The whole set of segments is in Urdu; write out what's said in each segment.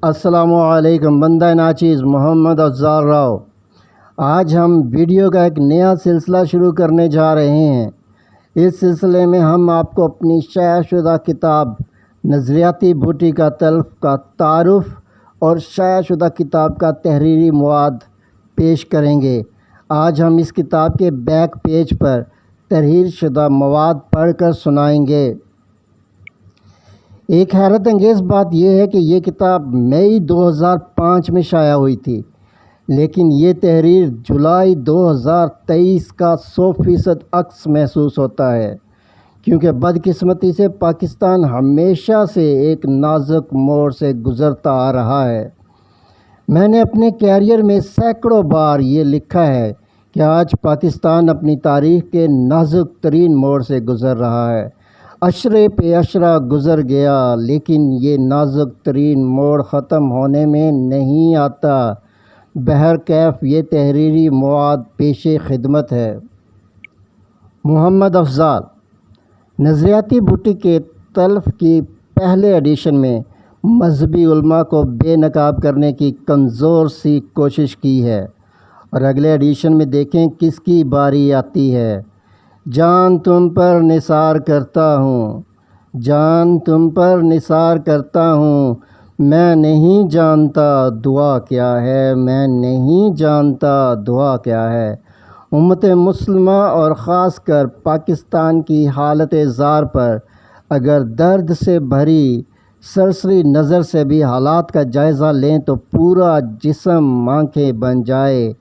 السلام علیکم، بندہ ناچیز محمد افضال راؤ۔ آج ہم ویڈیو کا ایک نیا سلسلہ شروع کرنے جا رہے ہیں۔ اس سلسلے میں ہم آپ کو اپنی شائع شدہ کتاب نظریاتی بوٹی کا تلف کا تعارف اور شائع شدہ کتاب کا تحریری مواد پیش کریں گے۔ آج ہم اس کتاب کے بیک پیج پر تحریر شدہ مواد پڑھ کر سنائیں گے۔ ایک حیرت انگیز بات یہ ہے کہ یہ کتاب مئی 2005 میں شائع ہوئی تھی، لیکن یہ تحریر جولائی 2023 کا 100% عکس محسوس ہوتا ہے، کیونکہ بدقسمتی سے پاکستان ہمیشہ سے ایک نازک موڑ سے گزرتا آ رہا ہے۔ میں نے اپنے کیریئر میں سینکڑوں بار یہ لکھا ہے کہ آج پاکستان اپنی تاریخ کے نازک ترین موڑ سے گزر رہا ہے۔ عشرے پہ عشرہ گزر گیا، لیکن یہ نازک ترین موڑ ختم ہونے میں نہیں آتا۔ بہرکیف یہ تحریری مواد پیش خدمت ہے۔ محمد افضال۔ نظریاتی بوٹی کے تلف کی پہلے ایڈیشن میں مذہبی علماء کو بے نقاب کرنے کی کمزور سی کوشش کی ہے، اور اگلے ایڈیشن میں دیکھیں کس کی باری آتی ہے۔ جان تم پر نثار کرتا ہوں، جان تم پر نثار کرتا ہوں، میں نہیں جانتا دعا کیا ہے، میں نہیں جانتا دعا کیا ہے۔ امت مسلمہ اور خاص کر پاکستان کی حالت زار پر اگر درد سے بھری سرسری نظر سے بھی حالات کا جائزہ لیں تو پورا جسم آنکھیں بن جائے۔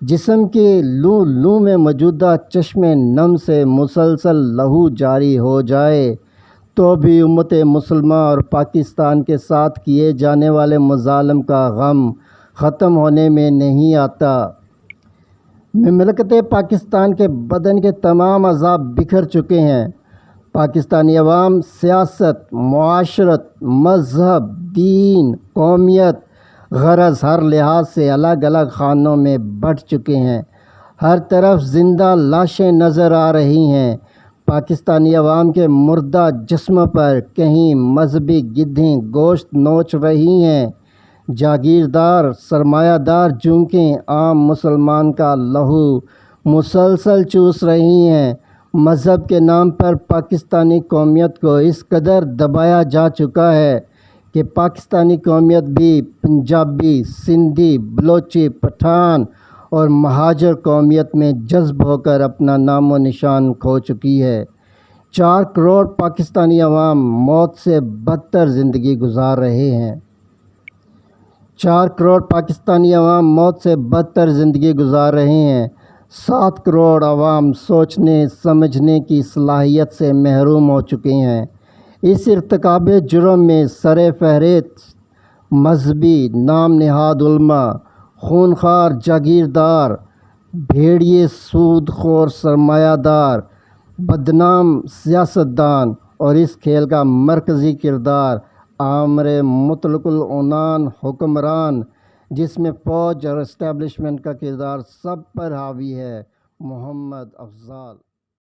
جسم کے لوں لوں میں موجودہ چشم نم سے مسلسل لہو جاری ہو جائے تو بھی امت مسلمہ اور پاکستان کے ساتھ کیے جانے والے مظالم کا غم ختم ہونے میں نہیں آتا۔ مملکت پاکستان کے بدن کے تمام اعضاء بکھر چکے ہیں۔ پاکستانی عوام سیاست، معاشرت، مذہب، دین، قومیت، غرض ہر لحاظ سے الگ الگ خانوں میں بٹ چکے ہیں۔ ہر طرف زندہ لاشیں نظر آ رہی ہیں۔ پاکستانی عوام کے مردہ جسم پر کہیں مذہبی گدھیں گوشت نوچ رہی ہیں، جاگیردار سرمایہ دار جونکیں عام مسلمان کا لہو مسلسل چوس رہی ہیں۔ مذہب کے نام پر پاکستانی قومیت کو اس قدر دبایا جا چکا ہے کہ پاکستانی قومیت بھی پنجابی، سندھی، بلوچی، پٹھان اور مہاجر قومیت میں جذب ہو کر اپنا نام و نشان کھو چکی ہے۔ 4 کروڑ پاکستانی عوام موت سے بدتر زندگی گزار رہے ہیں۔ 4 کروڑ پاکستانی عوام موت سے بدتر زندگی گزار رہے ہیں۔ 7 کروڑ عوام سوچنے سمجھنے کی صلاحیت سے محروم ہو چکے ہیں۔ اس ارتکاب جرم میں سر فہرست مذہبی نام نہاد علماء، خونخوار جاگیردار، بھیڑیے سود خور سرمایہ دار، بدنام سیاستدان اور اس کھیل کا مرکزی کردار آمر مطلق العنان حکمران، جس میں فوج اور اسٹیبلشمنٹ کا کردار سب پر حاوی ہے، محمد افضال۔